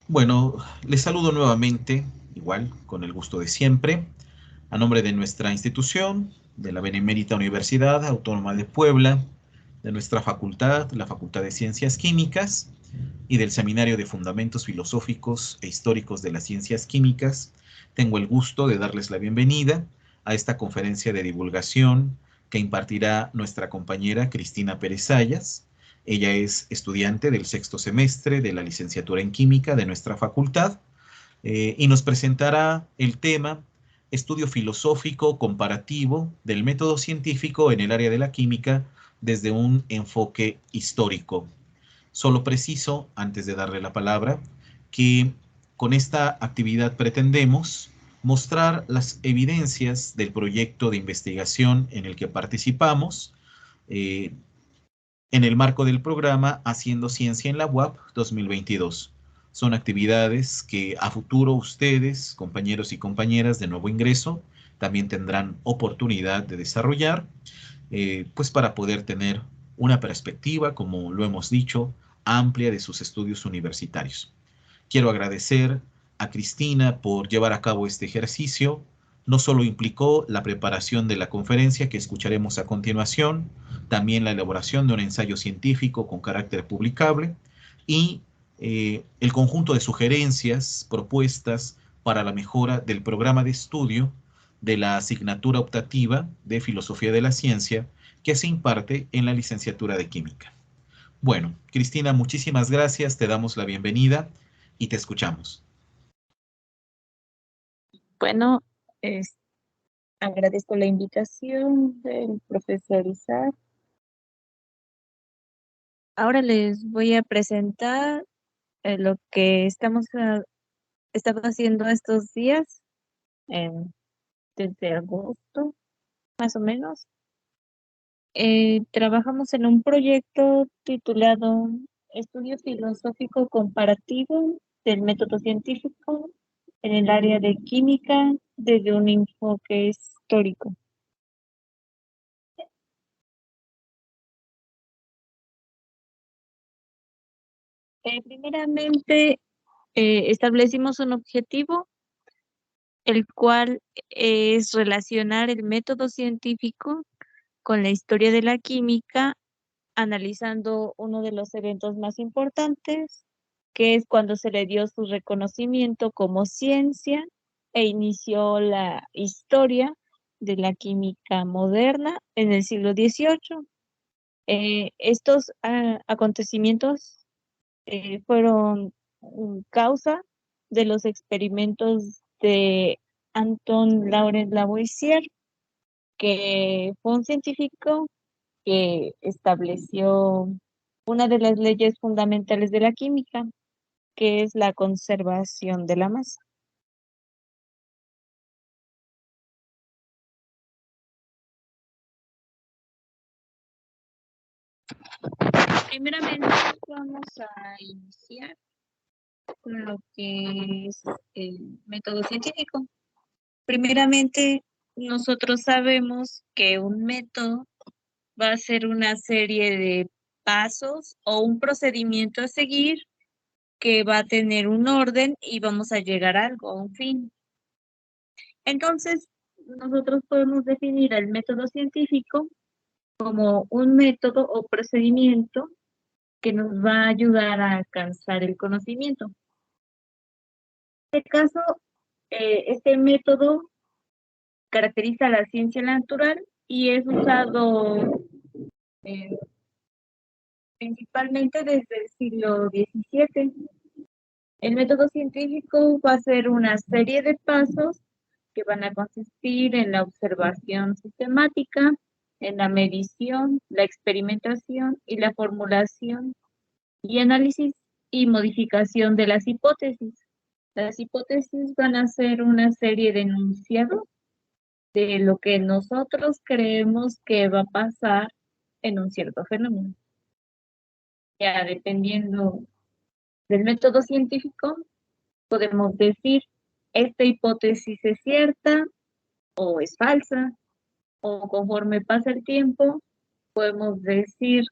Bueno, les saludo nuevamente, igual, con el gusto de siempre, a nombre de nuestra institución, de la Benemérita Universidad Autónoma de Puebla, de nuestra facultad, la Facultad de Ciencias Químicas, y del Seminario de Fundamentos Filosóficos e Históricos de las Ciencias Químicas. Tengo el gusto de darles la bienvenida a esta conferencia de divulgación que impartirá nuestra compañera Cristina Pérez Sayas. Ella es estudiante del sexto semestre de la licenciatura en química de nuestra facultad y nos presentará el tema Estudio filosófico comparativo del método científico en el área de la química desde un enfoque histórico. Solo preciso, antes de darle la palabra, que con esta actividad pretendemos mostrar las evidencias del proyecto de investigación en el que participamos, eh, en el marco del programa Haciendo Ciencia en la UAP 2022. Son actividades que a futuro ustedes, compañeros y compañeras de nuevo ingreso, también tendrán oportunidad de desarrollar, pues para poder tener una perspectiva, como lo hemos dicho, amplia de sus estudios universitarios. Quiero agradecer a Cristina por llevar a cabo este ejercicio. No solo implicó la preparación de la conferencia que escucharemos a continuación, también la elaboración de un ensayo científico con carácter publicable y el conjunto de sugerencias, propuestas para la mejora del programa de estudio de la asignatura optativa de Filosofía de la Ciencia que se imparte en la licenciatura de Química. Bueno, Cristina, muchísimas gracias, te damos la bienvenida y te escuchamos. Bueno, es- agradezco la invitación del profesor Isaac. Ahora les voy a presentar lo que estado haciendo estos días, em, desde agosto, más o menos. Trabajamos en un proyecto titulado Estudio Filosófico Comparativo del Método Científico en el área de química desde un enfoque histórico. Primeramente, establecimos un objetivo, el cual es relacionar el método científico con la historia de la química, analizando uno de los eventos más importantes, que es cuando se le dio su reconocimiento como ciencia e inició la historia de la química moderna en el siglo XVIII. Estos acontecimientos fueron causa de los experimentos de Anton Laurent Lavoisier, que fue un científico que estableció una de las leyes fundamentales de la química, que es la conservación de la masa. Primeramente vamos a iniciar con lo que es el método científico. Primeramente, nosotros sabemos que un método va a ser una serie de pasos o un procedimiento a seguir que va a tener un orden y vamos a llegar a algo, a un fin. Entonces, nosotros podemos definir el método científico como un método o procedimiento que nos va a ayudar a alcanzar el conocimiento. En este caso, este método caracteriza la ciencia natural y es usado eh, principalmente desde el siglo XVII. El método científico va a ser una serie de pasos que van a consistir en la observación sistemática, en la medición, la experimentación y la formulación y análisis y modificación de las hipótesis. Las hipótesis van a ser una serie de enunciados de lo que nosotros creemos que va a pasar en un cierto fenómeno. Ya dependiendo del método científico, podemos decir, esta hipótesis es cierta o es falsa, o conforme pasa el tiempo, podemos decir,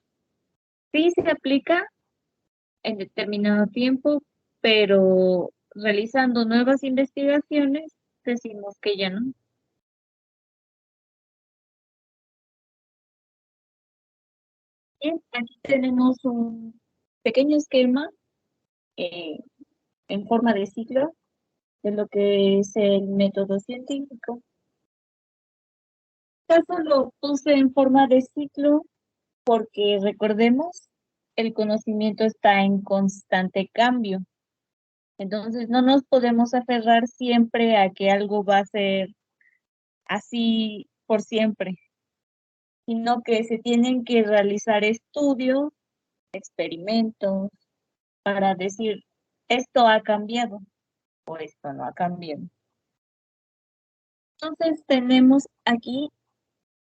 sí se aplica en determinado tiempo, pero realizando nuevas investigaciones, decimos que ya no. Bien, aquí tenemos un pequeño esquema eh, en forma de ciclo de lo que es el método científico. Caso lo puse en forma de ciclo porque recordemos, el conocimiento está en constante cambio. Entonces no nos podemos aferrar siempre a que algo va a ser así por siempre, sino que se tienen que realizar estudios, experimentos, para decir, esto ha cambiado o esto no ha cambiado. Entonces tenemos aquí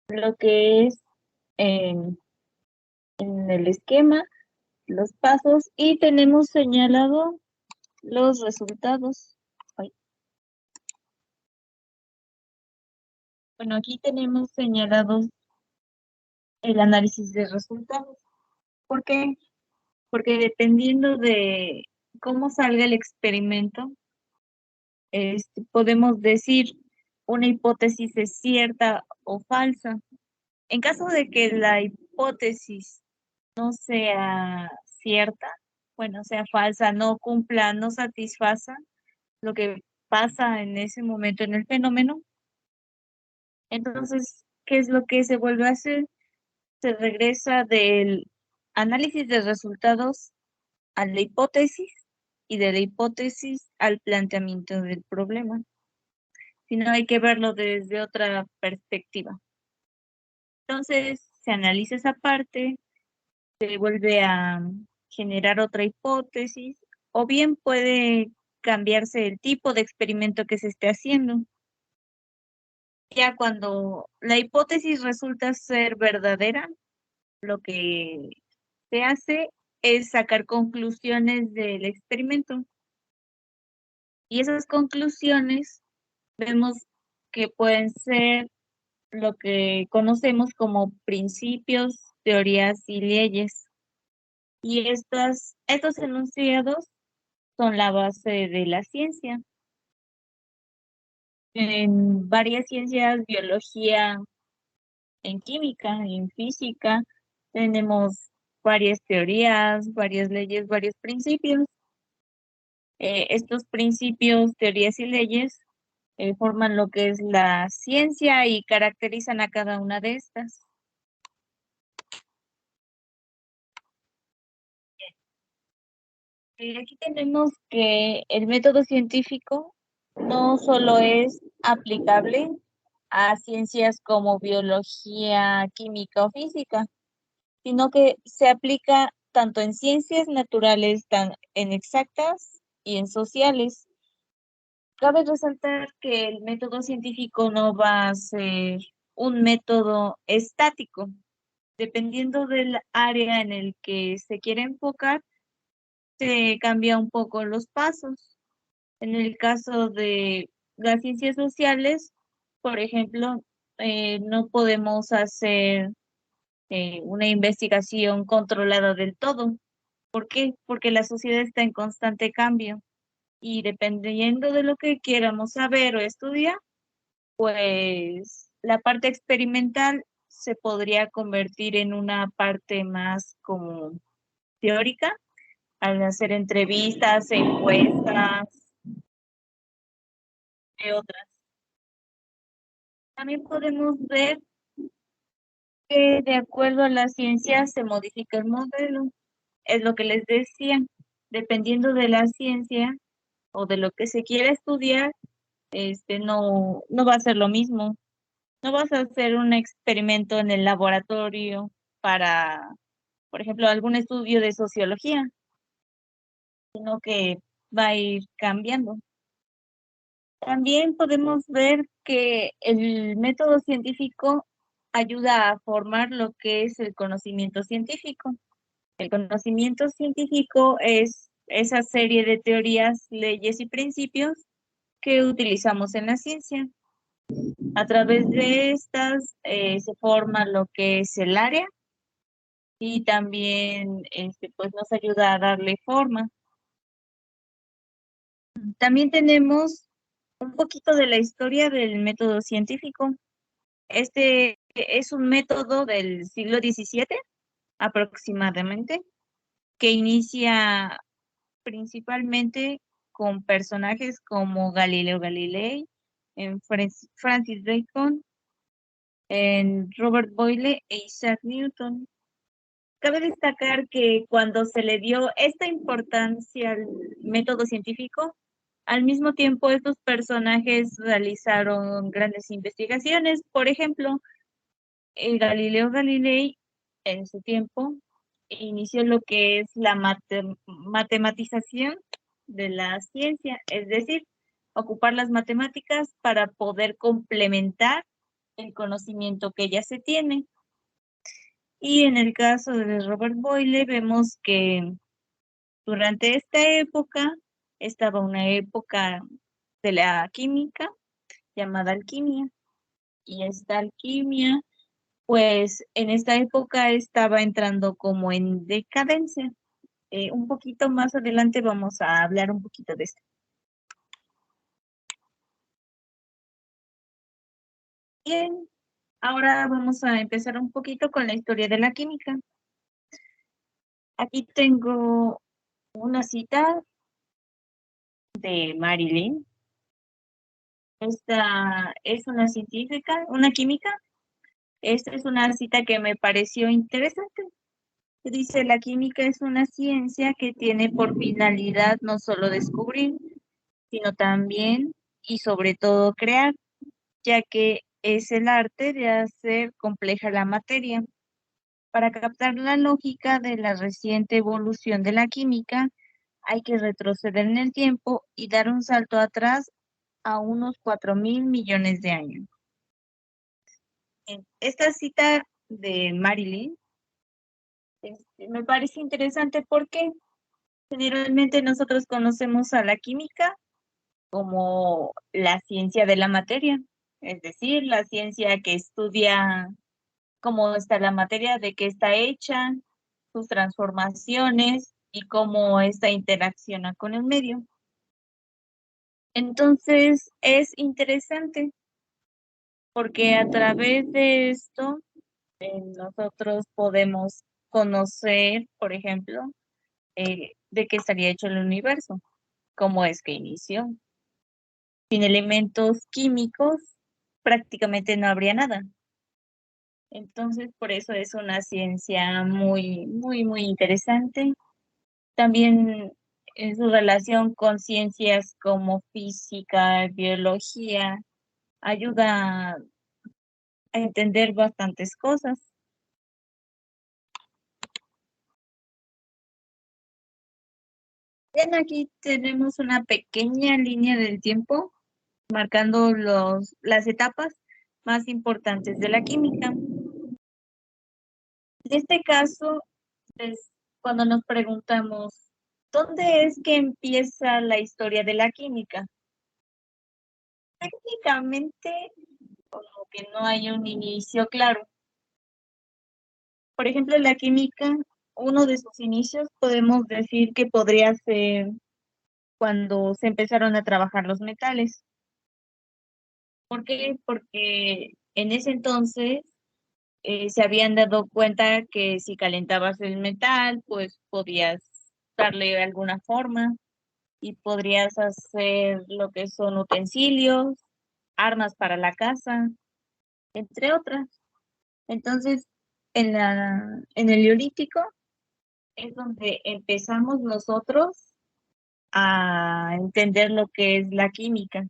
lo que es en el esquema, los pasos y tenemos señalado los resultados. Ay, bueno, aquí tenemos señalados el análisis de resultados. ¿Por qué? Porque dependiendo de cómo salga el experimento, podemos decir una hipótesis es cierta o falsa. En caso de que la hipótesis no sea cierta, bueno, sea falsa, no cumpla, no satisfaza lo que pasa en ese momento en el fenómeno, entonces, ¿qué es lo que se vuelve a hacer? Se regresa del análisis de resultados a la hipótesis y de la hipótesis al planteamiento del problema, sino hay que verlo desde otra perspectiva. Entonces, se analiza esa parte, se vuelve a generar otra hipótesis, o bien puede cambiarse el tipo de experimento que se esté haciendo. Ya cuando la hipótesis resulta ser verdadera, lo que se hace es sacar conclusiones del experimento. Y esas conclusiones vemos que pueden ser lo que conocemos como principios, teorías y leyes. Y estos enunciados son la base de la ciencia. En varias ciencias, biología, en química, en física, tenemos varias teorías, varias leyes, varios principios. Estos principios, teorías y leyes forman lo que es la ciencia y caracterizan a cada una de estas. Aquí tenemos que el método científico no solo es aplicable a ciencias como biología, química o física, sino que se aplica tanto en ciencias naturales, en exactas y en sociales. Cabe resaltar que el método científico no va a ser un método estático. Dependiendo del área en el que se quiere enfocar, se cambia un poco los pasos. En el caso de las ciencias sociales, por ejemplo, no podemos hacer una investigación controlada del todo. ¿Por qué? Porque la sociedad está en constante cambio y dependiendo de lo que queramos saber o estudiar, pues la parte experimental se podría convertir en una parte más como teórica, al hacer entrevistas, encuestas, y otras. También podemos ver que de acuerdo a la ciencia se modifica el modelo. Es lo que les decía, dependiendo de la ciencia o de lo que se quiera estudiar, no va a ser lo mismo. No vas a hacer un experimento en el laboratorio para, por ejemplo, algún estudio de sociología, sino que va a ir cambiando. También podemos ver que el método científico ayuda a formar lo que es el conocimiento científico. El conocimiento científico es esa serie de teorías, leyes y principios que utilizamos en la ciencia. A través de estas se forma lo que es el área y también pues nos ayuda a darle forma. También tenemos un poquito de la historia del método científico. Este es un método del siglo XVII aproximadamente, que inicia principalmente con personajes como Galileo Galilei, en Francis Bacon, en Robert Boyle e Isaac Newton. Cabe destacar que cuando se le dio esta importancia al método científico, al mismo tiempo estos personajes realizaron grandes investigaciones. Por ejemplo, Galileo Galilei en su tiempo inició lo que es la matematización de la ciencia, es decir, ocupar las matemáticas para poder complementar el conocimiento que ya se tiene. Y en el caso de Robert Boyle vemos que durante esta época estaba una época de la química llamada alquimia, y esta alquimia pues en esta época estaba entrando como en decadencia. Un poquito más adelante vamos a hablar un poquito de esto. Bien, ahora vamos a empezar un poquito con la historia de la química. Aquí tengo una cita de Marilyn. Esta es una científica, una química. Esta es una cita que me pareció interesante. Dice, la química es una ciencia que tiene por finalidad no solo descubrir, sino también y sobre todo crear, ya que es el arte de hacer compleja la materia. Para captar la lógica de la reciente evolución de la química, hay que retroceder en el tiempo y dar un salto atrás a unos 4.000 millones de años. Esta cita de Marilyn me parece interesante porque generalmente nosotros conocemos a la química como la ciencia de la materia, es decir, la ciencia que estudia cómo está la materia, de qué está hecha, sus transformaciones y cómo ésta interacciona con el medio. Entonces, es interesante porque a través de esto nosotros podemos conocer, por ejemplo, de qué estaría hecho el universo, cómo es que inició. Sin elementos químicos, prácticamente no habría nada. Entonces, por eso es una ciencia muy, muy, muy interesante. También en su relación con ciencias como física, biología, ayuda a entender bastantes cosas. Bien, aquí tenemos una pequeña línea del tiempo marcando las etapas más importantes de la química. En este caso, es cuando nos preguntamos, ¿dónde es que empieza la historia de la química? Técnicamente, como que no hay un inicio claro. Por ejemplo, la química, uno de sus inicios podemos decir que podría ser cuando se empezaron a trabajar los metales. ¿Por qué? Porque en ese entonces se habían dado cuenta que si calentabas el metal, pues podías darle alguna forma y podrías hacer lo que son utensilios, armas para la casa, entre otras. Entonces, en el Neolítico es donde empezamos nosotros a entender lo que es la química.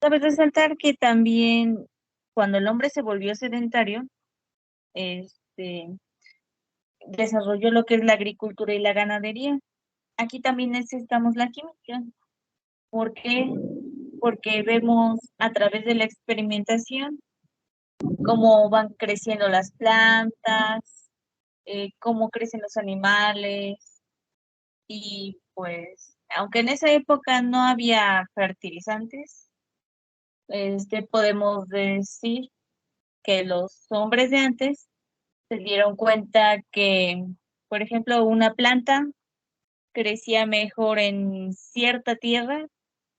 Cabe resaltar que también cuando el hombre se volvió sedentario, este, desarrolló lo que es la agricultura y la ganadería. Aquí también necesitamos la química. ¿Por qué? Porque vemos a través de la experimentación cómo van creciendo las plantas, cómo crecen los animales y pues, aunque en esa época no había fertilizantes, podemos decir que los hombres de antes se dieron cuenta que, por ejemplo, una planta crecía mejor en cierta tierra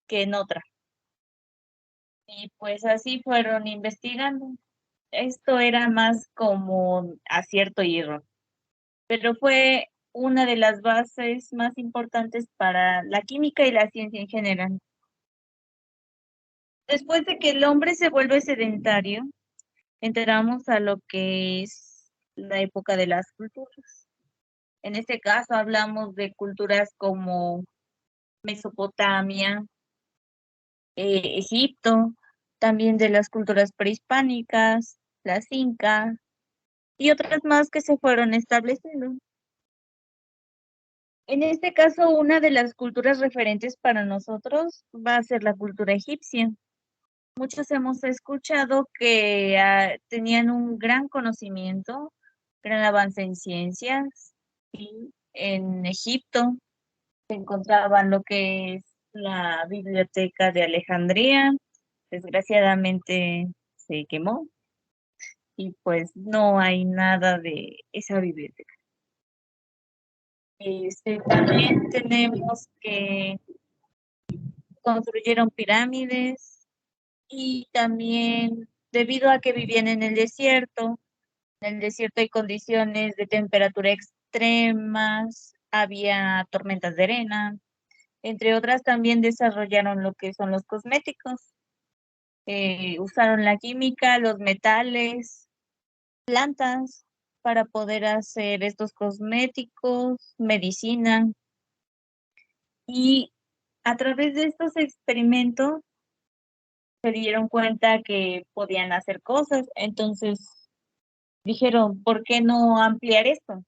que en otra. Y pues así fueron investigando. Esto era más como acierto y error, pero fue una de las bases más importantes para la química y la ciencia en general. Después de que el hombre se vuelve sedentario, entramos a lo que es la época de las culturas. En este caso hablamos de culturas como Mesopotamia, Egipto, también de las culturas prehispánicas, las incas y otras más que se fueron estableciendo. En este caso, una de las culturas referentes para nosotros va a ser la cultura egipcia. Muchos hemos escuchado que tenían un gran conocimiento, gran avance en ciencias, y en Egipto se encontraban lo que es la biblioteca de Alejandría. Desgraciadamente se quemó y pues no hay nada de esa biblioteca. También tenemos que construyeron pirámides y también debido a que vivían en el desierto hay condiciones de temperatura extremas, había tormentas de arena, entre otras también desarrollaron lo que son los cosméticos. Usaron la química, los metales, plantas para poder hacer estos cosméticos, medicina. Y a través de estos experimentos se dieron cuenta que podían hacer cosas. Entonces dijeron, ¿por qué no ampliar esto?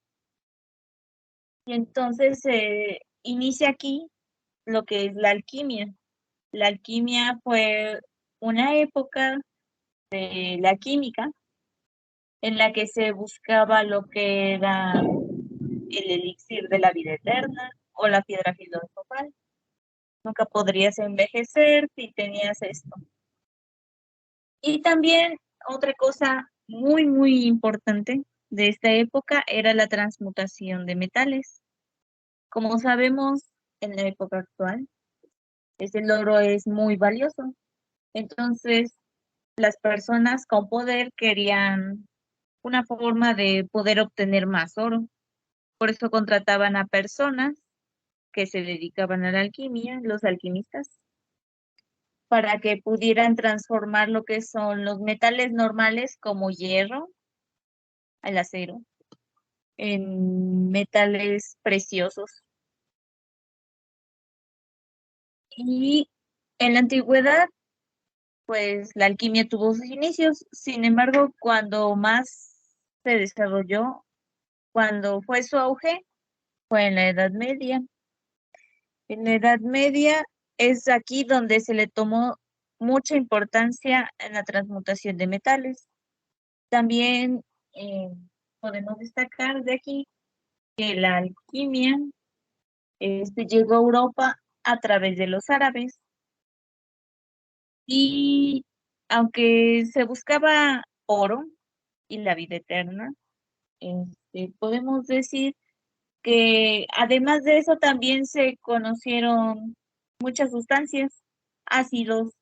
Y entonces se inicia aquí lo que es la alquimia. La alquimia fue una época de la química en la que se buscaba lo que era el elixir de la vida eterna o la piedra filosofal. Nunca podrías envejecer si tenías esto. Y también otra cosa muy, muy importante de esta época era la transmutación de metales. Como sabemos, en la época actual, el oro es muy valioso. Entonces, las personas con poder querían una forma de poder obtener más oro. Por eso contrataban a personas que se dedicaban a la alquimia, los alquimistas, para que pudieran transformar lo que son los metales normales como hierro, el acero, en metales preciosos. Y en la antigüedad, pues la alquimia tuvo sus inicios. Sin embargo, cuando más se desarrolló, cuando fue su auge, fue en la Edad Media. En la Edad Media es aquí donde se le tomó mucha importancia en la transmutación de metales. También eh, podemos destacar de aquí que la alquimia llegó a Europa a través de los árabes y aunque se buscaba oro y la vida eterna, podemos decir que además de eso también se conocieron muchas sustancias, ácidos,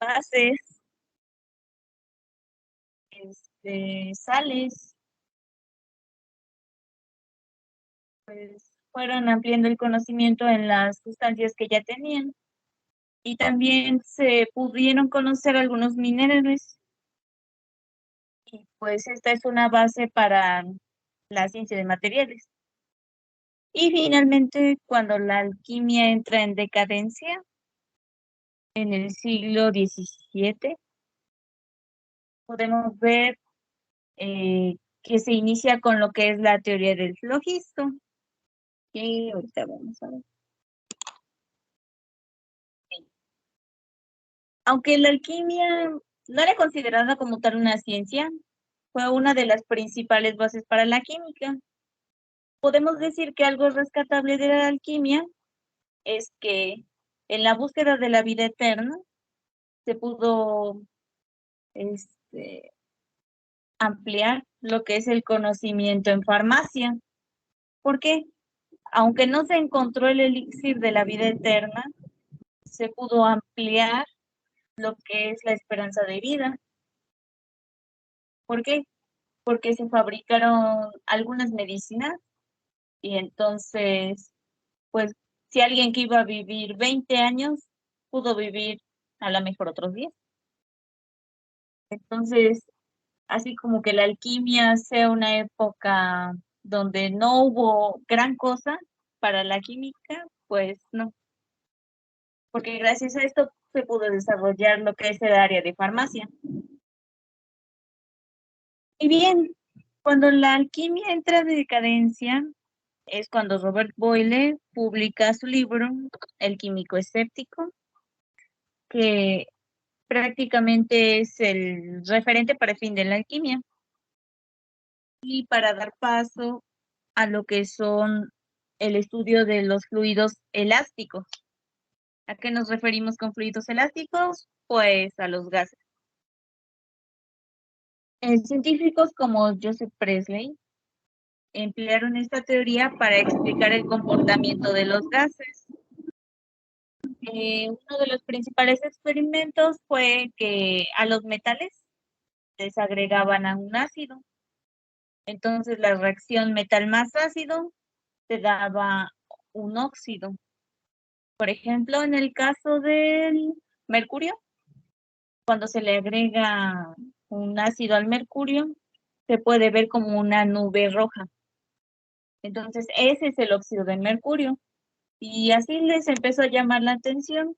bases, sales, pues fueron ampliando el conocimiento en las sustancias que ya tenían y también se pudieron conocer algunos minerales y pues esta es una base para la ciencia de materiales. Y finalmente, cuando la alquimia entra en decadencia, en el siglo XVII, podemos ver que se inicia con lo que es la teoría del flogisto, que ahorita vamos a ver. Aunque la alquimia no era considerada como tal una ciencia, fue una de las principales bases para la química. Podemos decir que algo rescatable de la alquimia es que en la búsqueda de la vida eterna se pudo ampliar lo que es el conocimiento en farmacia. ¿Por qué? Aunque no se encontró el elixir de la vida eterna, se pudo ampliar lo que es la esperanza de vida. ¿Por qué? Porque se fabricaron algunas medicinas y entonces, pues, si alguien que iba a vivir 20 años, pudo vivir a lo mejor otros 10. Entonces, así como que la alquimia sea una época donde no hubo gran cosa para la química, pues no, porque gracias a esto se pudo desarrollar lo que es el área de farmacia. Y bien, cuando la alquimia entra en decadencia, es cuando Robert Boyle publica su libro, El químico escéptico, que prácticamente es el referente para el fin de la alquimia y para dar paso a lo que son el estudio de los fluidos elásticos. ¿A qué nos referimos con fluidos elásticos? Pues a los gases. Científicos como Joseph Priestley emplearon esta teoría para explicar el comportamiento de los gases. Uno de los principales experimentos fue que a los metales les agregaban a un ácido. Entonces la reacción metal más ácido te daba un óxido. Por ejemplo, en el caso del mercurio, cuando se le agrega un ácido al mercurio, se puede ver como una nube roja. Entonces, ese es el óxido del mercurio. Y así les empezó a llamar la atención.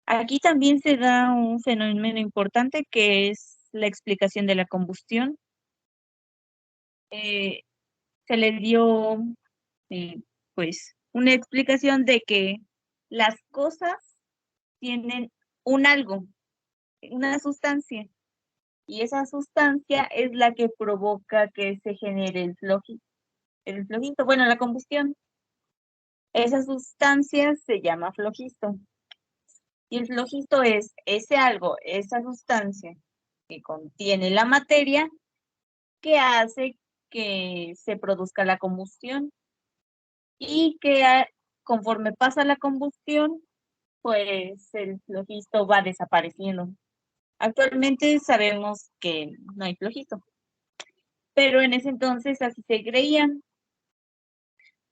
Aquí también se da un fenómeno importante que es la explicación de la combustión. Eh, Se le dio, eh, pues, una explicación de que las cosas tienen un algo, una sustancia, y esa sustancia es la que provoca que se genere el flogisto, bueno, la combustión. Esa sustancia se llama flogisto. Y el flogisto es ese algo, esa sustancia que contiene la materia que hace que se produzca la combustión y que conforme pasa la combustión, pues el flogisto va desapareciendo. Actualmente sabemos que no hay flogisto, pero en ese entonces así se creían.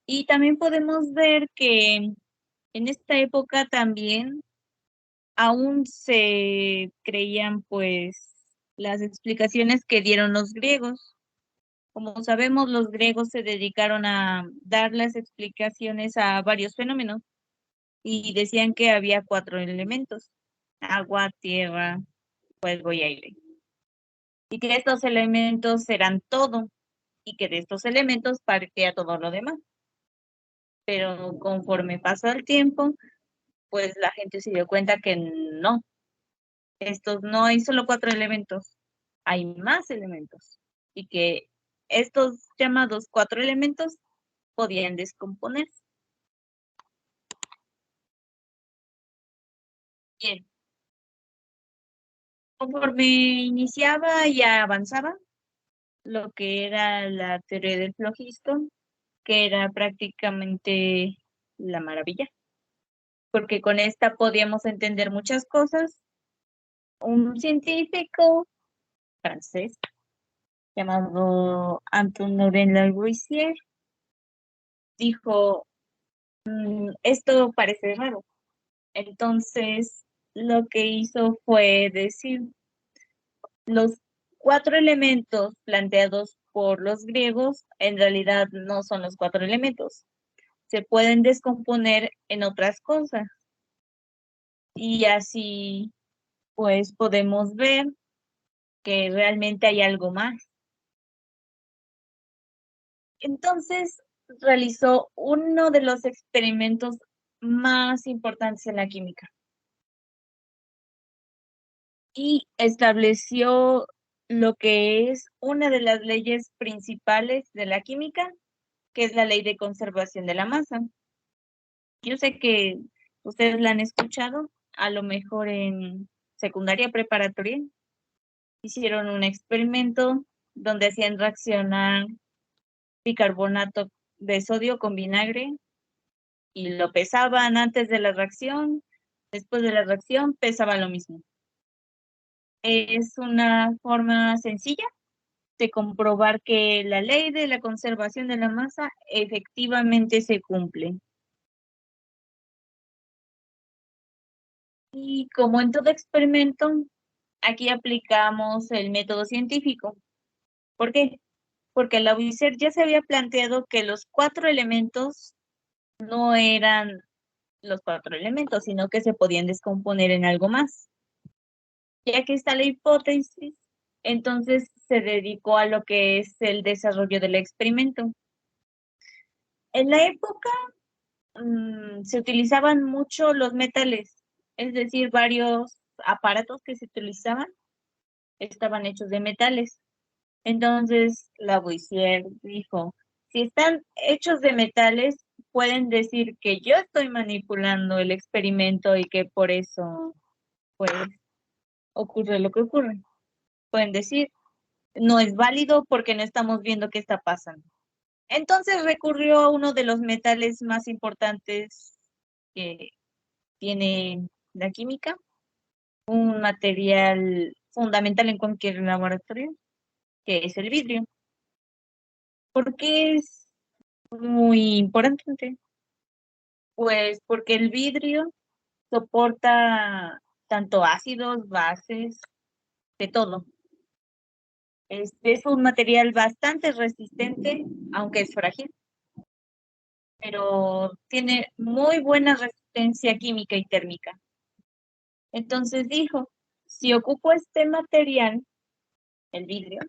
Y también podemos ver que en esta época también aún se creían pues las explicaciones que dieron los griegos. Como sabemos, los griegos se dedicaron a dar las explicaciones a varios fenómenos y decían que había 4 elementos: agua, tierra, fuego y aire. Y que estos elementos eran todo y que de estos elementos partía todo lo demás. Pero conforme pasó el tiempo, pues la gente se dio cuenta que no, estos no hay solo 4 elementos, hay más elementos y que estos llamados 4 elementos podían descomponerse. Bien, conforme iniciaba y avanzaba lo que era la teoría del flogisto, que era prácticamente la maravilla, porque con esta podíamos entender muchas cosas. Un científico francés llamado Antoine Lavoisier dijo, esto parece raro. Entonces, lo que hizo fue decir, los 4 elementos planteados por los griegos en realidad no son los 4 elementos. Se pueden descomponer en otras cosas. Y así, pues, podemos ver que realmente hay algo más. Entonces, realizó uno de los experimentos más importantes en la química y estableció lo que es una de las leyes principales de la química, que es la ley de conservación de la masa. Yo sé que ustedes la han escuchado, a lo mejor en secundaria preparatoria, hicieron un experimento donde hacían reaccionar bicarbonato de sodio con vinagre y lo pesaban antes de la reacción. Después de la reacción pesaba lo mismo. Es una forma sencilla de comprobar que la ley de la conservación de la masa efectivamente se cumple. Y como en todo experimento, aquí aplicamos el método científico. ¿Por qué? Porque Lavoisier ya se había planteado que los 4 elementos no eran los 4 elementos, sino que se podían descomponer en algo más. Ya que está la hipótesis, entonces se dedicó a lo que es el desarrollo del experimento. En la época se utilizaban mucho los metales, es decir, varios aparatos que se utilizaban estaban hechos de metales. Entonces, Lavoisier dijo, si están hechos de metales, pueden decir que yo estoy manipulando el experimento y que por eso, pues, ocurre lo que ocurre. Pueden decir, no es válido porque no estamos viendo qué está pasando. Entonces recurrió a uno de los metales más importantes que tiene la química, un material fundamental en cualquier laboratorio, que es el vidrio. ¿Por qué es muy importante? Pues porque el vidrio soporta tanto ácidos, bases, de todo. Es un material bastante resistente, aunque es frágil, pero tiene muy buena resistencia química y térmica. Entonces dijo, si ocupo este material, el vidrio,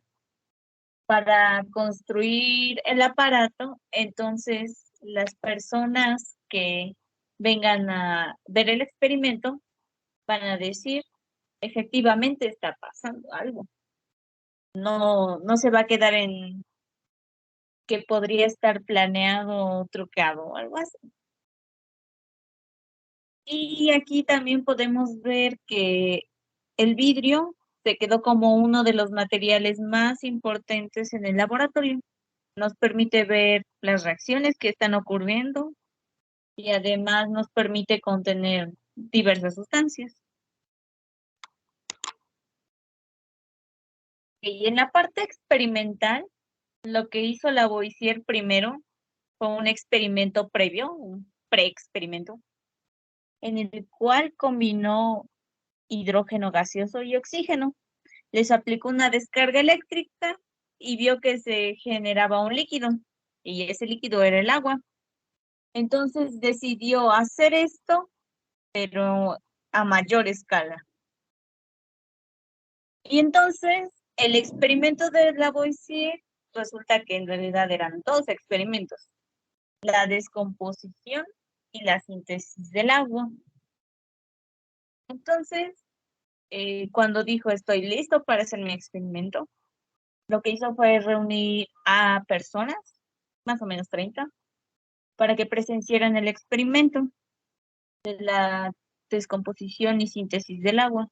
para construir el aparato, entonces las personas que vengan a ver el experimento van a decir, efectivamente está pasando algo. No se va a quedar en que podría estar planeado o trucado o algo así. Y aquí también podemos ver que el vidrio se quedó como uno de los materiales más importantes en el laboratorio. Nos permite ver las reacciones que están ocurriendo y además nos permite contener diversas sustancias. Y en la parte experimental, lo que hizo Lavoisier primero fue un experimento previo, un preexperimento, en el cual combinó hidrógeno gaseoso y oxígeno. Les aplicó una descarga eléctrica y vio que se generaba un líquido, y ese líquido era el agua. Entonces decidió hacer esto, pero a mayor escala. Y entonces el experimento de Lavoisier resulta que en realidad eran 2 experimentos: la descomposición y la síntesis del agua. Entonces, cuando dijo estoy listo para hacer mi experimento, lo que hizo fue reunir a personas, más o menos 30, para que presenciaran el experimento de la descomposición y síntesis del agua.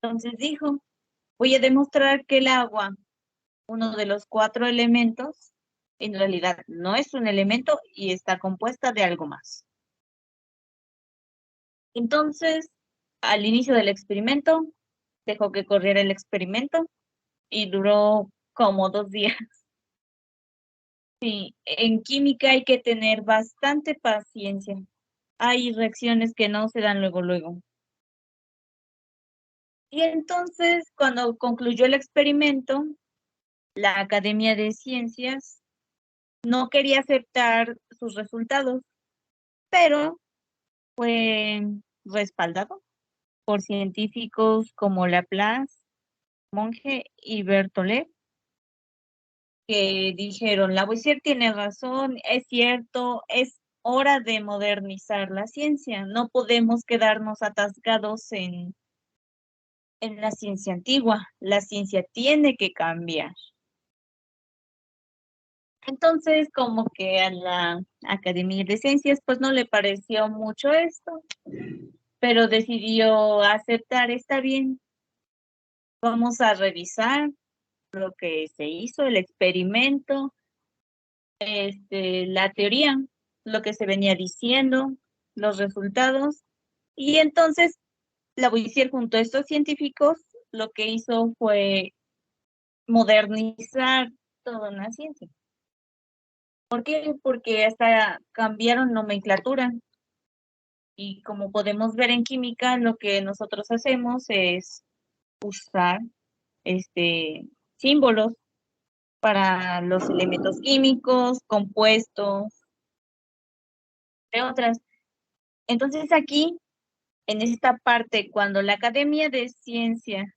Entonces dijo, voy a demostrar que el agua, uno de los 4 elementos, en realidad no es un elemento y está compuesta de algo más. Entonces, al inicio del experimento, dejó que corriera el experimento y duró como 2 días. Sí, en química hay que tener bastante paciencia. Hay reacciones que no se dan luego, luego. Y entonces, cuando concluyó el experimento, la Academia de Ciencias no quería aceptar sus resultados, pero fue respaldado por científicos como Laplace, Monge y Berthollet, que dijeron, Lavoisier tiene razón, es cierto, es hora de modernizar la ciencia, no podemos quedarnos atascados en la ciencia antigua, la ciencia tiene que cambiar. Entonces, como que a la Academia de Ciencias, pues no le pareció mucho esto, pero decidió aceptar, está bien, vamos a revisar lo que se hizo, el experimento, la teoría, lo que se venía diciendo, los resultados, y entonces Lavoisier junto a estos científicos lo que hizo fue modernizar toda una ciencia. ¿Por qué? Porque hasta cambiaron nomenclatura. Y como podemos ver en química, lo que nosotros hacemos es usar símbolos para los elementos químicos, compuestos, entre otras. Entonces aquí, en esta parte, cuando la Academia de Ciencias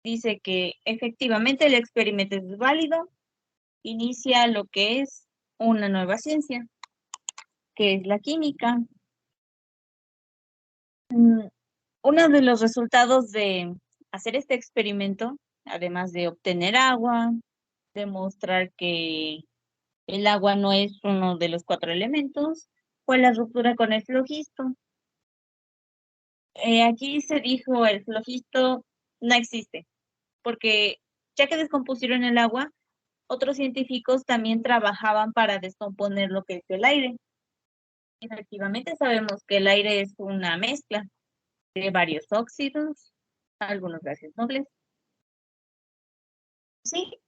dice que efectivamente el experimento es válido, inicia lo que es una nueva ciencia, que es la química. Uno de los resultados de hacer este experimento, además de obtener agua, demostrar que el agua no es uno de los 4 elementos, fue la ruptura con el flogisto. Aquí se dijo el flogisto no existe, porque ya que descompusieron el agua, otros científicos también trabajaban para descomponer lo que es el aire. Efectivamente sabemos que el aire es una mezcla de varios óxidos, algunos gases nobles. Sí,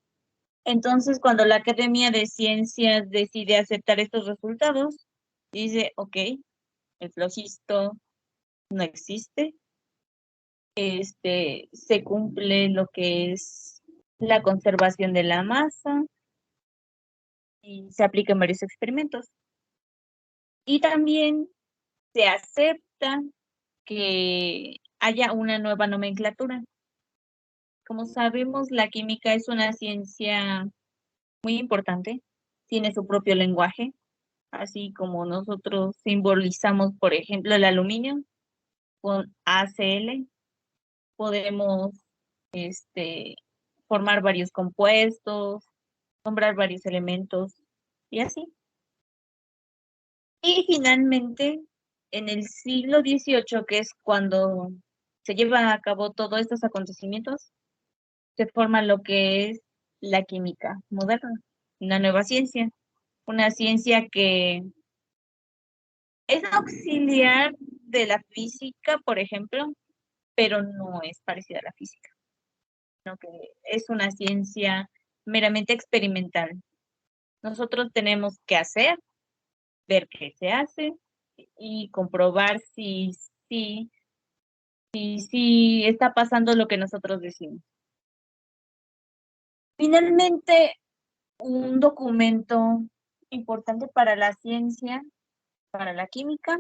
entonces cuando la Academia de Ciencias decide aceptar estos resultados, dice, ok, el flogisto no existe, se cumple lo que es la conservación de la masa y se aplica en varios experimentos. Y también se acepta que haya una nueva nomenclatura. Como sabemos, la química es una ciencia muy importante, tiene su propio lenguaje, así como nosotros simbolizamos, por ejemplo, el aluminio con ACL, podemos formar varios compuestos, nombrar varios elementos y así. Y finalmente, en el siglo XVIII, que es cuando se lleva a cabo todos estos acontecimientos, se forma lo que es la química moderna, una nueva ciencia, una ciencia que es auxiliar de la física, por ejemplo, pero no es parecida a la física, sino que es una ciencia meramente experimental. Nosotros tenemos que hacer, ver qué se hace y comprobar si está pasando lo que nosotros decimos. Finalmente, un documento importante para la ciencia, para la química,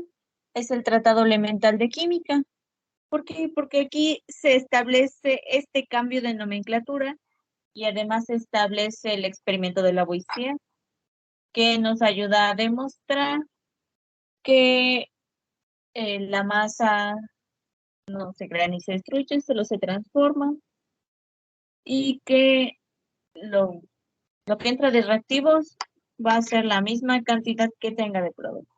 es el Tratado Elemental de Química. ¿Por qué? Porque aquí se establece este cambio de nomenclatura y además se establece el experimento de Lavoisier, que nos ayuda a demostrar que la masa no se crea ni se destruye, solo se transforma y que lo que entra de reactivos va a ser la misma cantidad que tenga de producto.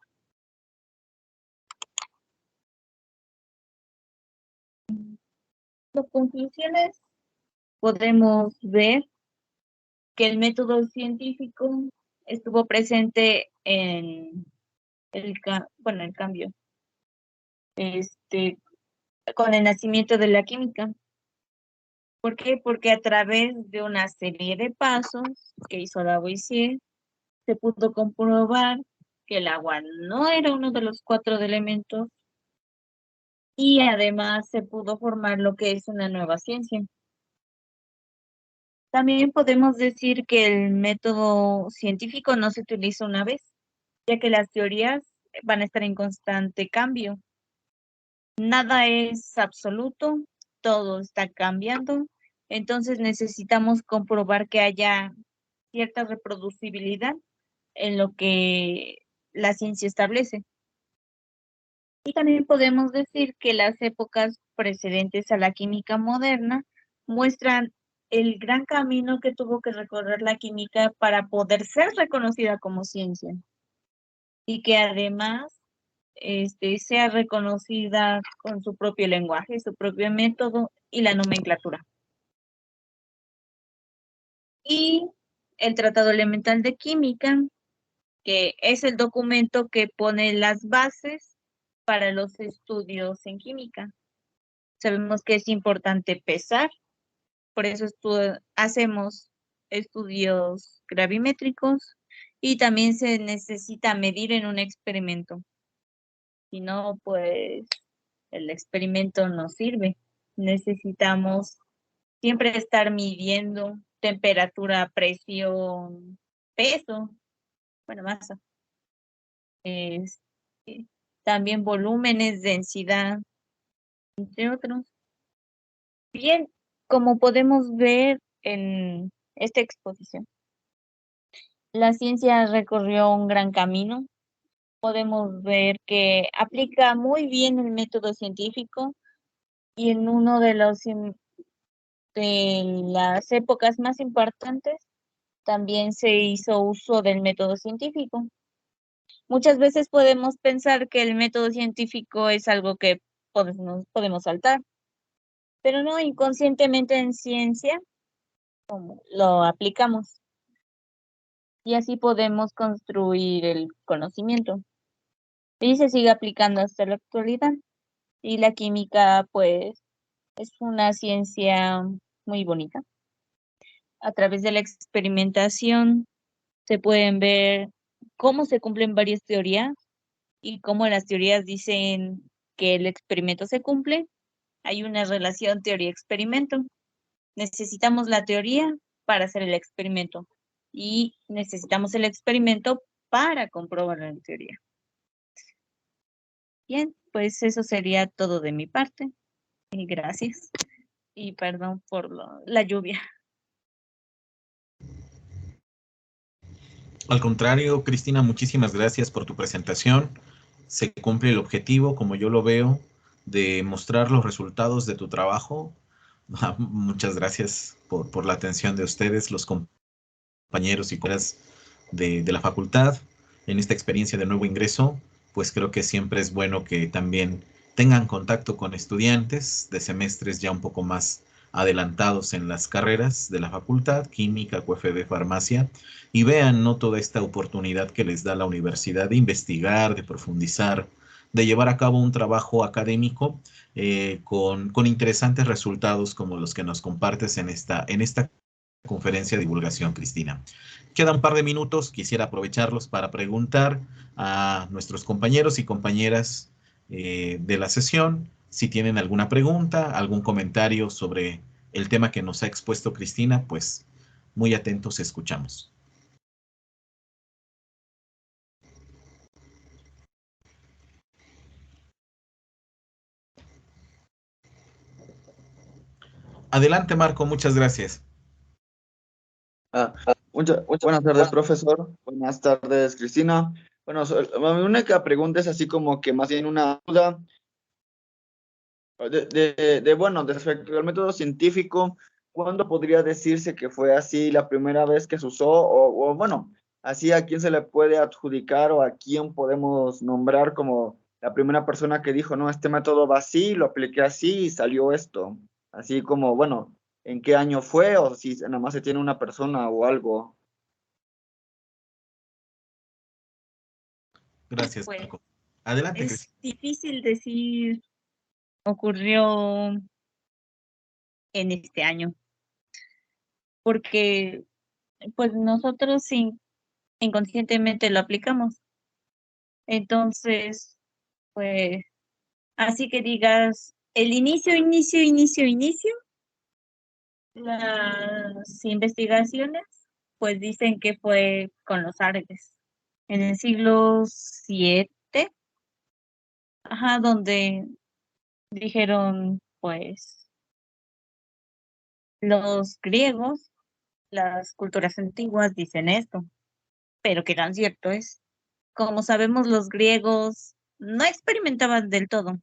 Las conclusiones, podemos ver que el método científico estuvo presente en el cambio, con el nacimiento de la química. ¿Por qué? Porque a través de una serie de pasos que hizo Lavoisier, se pudo comprobar que el agua no era uno de los 4 elementos y además se pudo formar lo que es una nueva ciencia. También podemos decir que el método científico no se utiliza una vez, ya que las teorías van a estar en constante cambio. Nada es absoluto, todo está cambiando, entonces necesitamos comprobar que haya cierta reproducibilidad en lo que la ciencia establece. Y también podemos decir que las épocas precedentes a la química moderna muestran el gran camino que tuvo que recorrer la química para poder ser reconocida como ciencia y que además sea reconocida con su propio lenguaje, su propio método y la nomenclatura. Y el Tratado Elemental de Química, que es el documento que pone las bases para los estudios en química. Sabemos que es importante pesar, por eso hacemos estudios gravimétricos y también se necesita medir en un experimento. Si no, pues el experimento no sirve. Necesitamos siempre estar midiendo temperatura, presión, peso, bueno, masa. Este, también volúmenes, densidad, entre otros. Bien, como podemos ver en esta exposición, la ciencia recorrió un gran camino. Podemos ver que aplica muy bien el método científico y en uno de de las épocas más importantes también se hizo uso del método científico. Muchas veces podemos pensar que el método científico es algo que podemos saltar, pero no, inconscientemente en ciencia lo aplicamos y así podemos construir el conocimiento. Y se sigue aplicando hasta la actualidad. Y la química, pues, es una ciencia muy bonita. A través de la experimentación se pueden ver cómo se cumplen varias teorías y cómo las teorías dicen que el experimento se cumple. Hay una relación teoría-experimento. Necesitamos la teoría para hacer el experimento y necesitamos el experimento para comprobar la teoría. Bien, pues eso sería todo de mi parte. Y gracias. Y perdón por la lluvia. Al contrario, Cristina, muchísimas gracias por tu presentación. Se cumple el objetivo, como yo lo veo, de mostrar los resultados de tu trabajo. Muchas gracias por la atención de ustedes, los compañeros y colegas de la facultad, en esta experiencia de nuevo ingreso. Pues creo que siempre es bueno que también tengan contacto con estudiantes de semestres ya un poco más adelantados en las carreras de la facultad, química, QFB, farmacia, y vean, ¿no?, toda esta oportunidad que les da la universidad de investigar, de profundizar, de llevar a cabo un trabajo académico con interesantes resultados como los que nos compartes en esta conferencia de divulgación, Cristina. Queda un par de minutos, quisiera aprovecharlos para preguntar a nuestros compañeros y compañeras de la sesión si tienen alguna pregunta, algún comentario sobre el tema que nos ha expuesto Cristina, pues muy atentos escuchamos. Adelante, Marco, muchas gracias. Buenas tardes, profesor. Buenas tardes, Cristina. Bueno, mi única pregunta es así como que más bien una duda bueno, respecto al método científico, ¿cuándo podría decirse que fue así la primera vez que se usó? O bueno, así a quién se le puede adjudicar o a quién podemos nombrar como la primera persona que dijo, no, este método va así, lo apliqué así y salió esto. Así como, bueno, ¿en qué año fue? O si nada más se tiene una persona o algo. Gracias, Pues Marco. Adelante, es Cristina. difícil decir, ocurrió en este año, porque pues nosotros inconscientemente lo aplicamos. Entonces, pues, así que digas, el inicio, las investigaciones, pues dicen que fue con los árabes en el siglo VII, ajá, donde dijeron, pues, los griegos, las culturas antiguas dicen esto, pero qué tan cierto es. Como sabemos, los griegos no experimentaban del todo.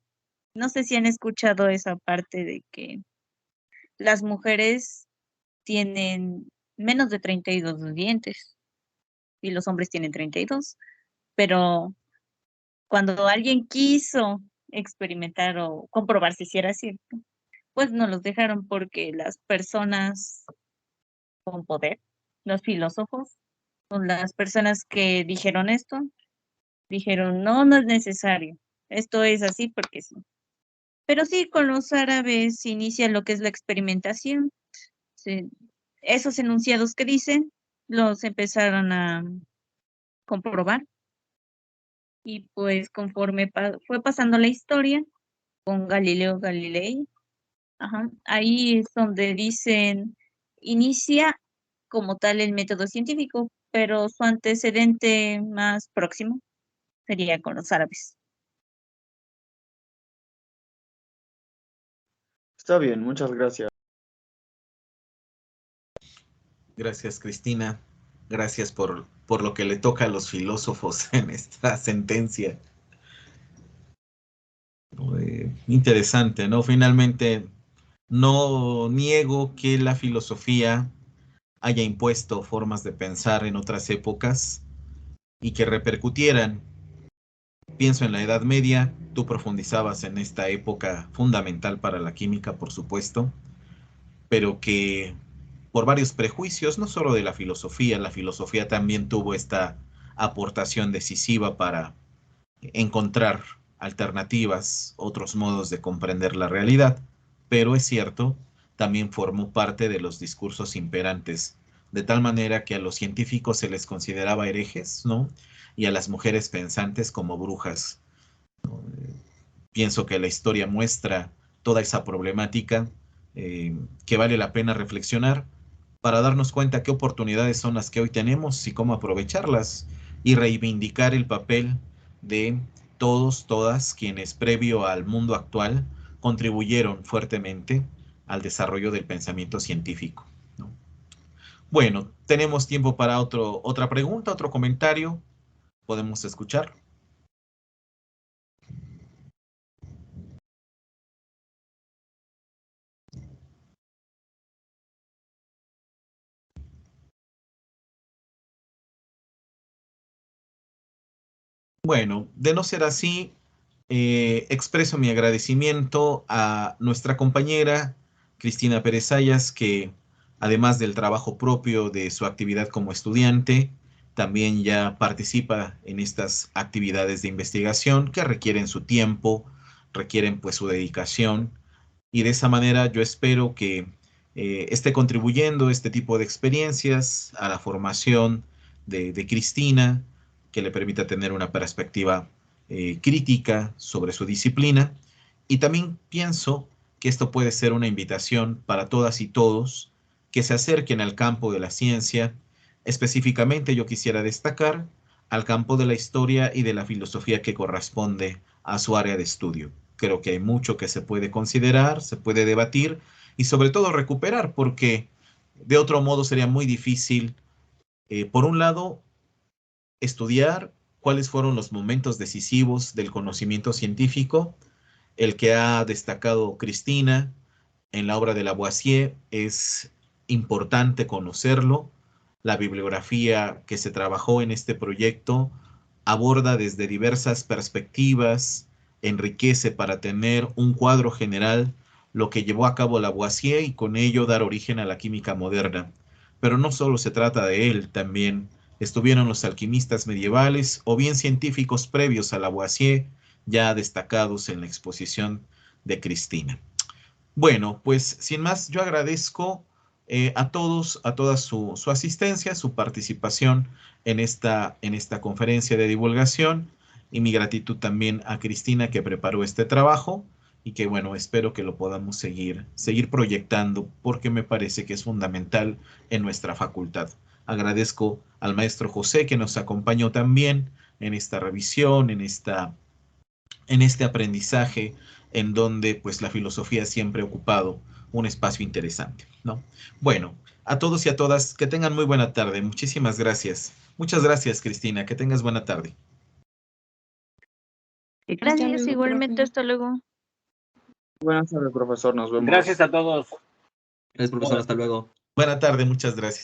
No sé si han escuchado esa parte de que las mujeres tienen menos de 32 dientes y los hombres tienen 32, pero cuando alguien quiso experimentar o comprobar si sí era cierto, pues no los dejaron porque las personas con poder los filósofos o las personas que dijeron esto, dijeron, no, no es necesario, esto es así porque sí. Pero sí, con los árabes se inicia lo que es la experimentación. Esos enunciados que dicen, los empezaron a comprobar. Y pues conforme fue pasando la historia con Galileo Galilei, ahí es donde dicen, inicia como tal el método científico, pero su antecedente más próximo sería con los árabes. Está bien, muchas gracias. Gracias, Cristina. Gracias por lo que le toca a los filósofos en esta sentencia. Interesante, ¿no? Finalmente, no niego que la filosofía haya impuesto formas de pensar en otras épocas y que repercutieran. Pienso en la Edad Media, tú profundizabas en esta época fundamental para la química, por supuesto, pero que por varios prejuicios, no solo de la filosofía también tuvo esta aportación decisiva para encontrar alternativas, otros modos de comprender la realidad, pero es cierto, también formó parte de los discursos imperantes, de tal manera que a los científicos se les consideraba herejes, ¿no? Y a las mujeres pensantes como brujas. Pienso que la historia muestra toda esa problemática que vale la pena reflexionar para darnos cuenta qué oportunidades son las que hoy tenemos y cómo aprovecharlas y reivindicar el papel de todos, todas quienes previo al mundo actual contribuyeron fuertemente al desarrollo del pensamiento científico, ¿no? Bueno, tenemos tiempo para otra pregunta, otro comentario. Podemos escuchar. Bueno, de no ser así, expreso mi agradecimiento a nuestra compañera Cristina Pérez Sayas, que además del trabajo propio de su actividad como estudiante, también ya participa en estas actividades de investigación que requieren su tiempo, requieren pues su dedicación, y de esa manera yo espero que esté contribuyendo este tipo de experiencias a la formación de Cristina, que le permita tener una perspectiva crítica sobre su disciplina. Y también pienso que esto puede ser una invitación para todas y todos que se acerquen al campo de la ciencia. Específicamente yo quisiera destacar al campo de la historia y de la filosofía que corresponde a su área de estudio. Creo que hay mucho que se puede considerar, se puede debatir y sobre todo recuperar, porque de otro modo sería muy difícil, por un lado, estudiar cuáles fueron los momentos decisivos del conocimiento científico, el que ha destacado Cristina en la obra de Lavoisier es importante conocerlo. La bibliografía que se trabajó en este proyecto aborda desde diversas perspectivas, enriquece para tener un cuadro general lo que llevó a cabo Lavoisier y con ello dar origen a la química moderna. Pero no solo se trata de él, también estuvieron los alquimistas medievales o bien científicos previos a Lavoisier, ya destacados en la exposición de Cristina. Bueno, pues sin más, yo agradezco a todos, a toda su asistencia, su participación en esta conferencia de divulgación y mi gratitud también a Cristina que preparó este trabajo y que bueno, espero que lo podamos seguir proyectando porque me parece que es fundamental en nuestra facultad. Agradezco al maestro José que nos acompañó también en esta revisión, en este aprendizaje en donde pues la filosofía siempre ha ocupado un espacio interesante, ¿no? Bueno, a todos y a todas, que tengan muy buena tarde. Muchísimas gracias. Muchas gracias, Cristina. Que tengas buena tarde. Gracias, igualmente, hasta luego. Buenas tardes, profesor. Nos vemos. Gracias a todos. Gracias, profesor. Hasta luego. Buena tarde, muchas gracias.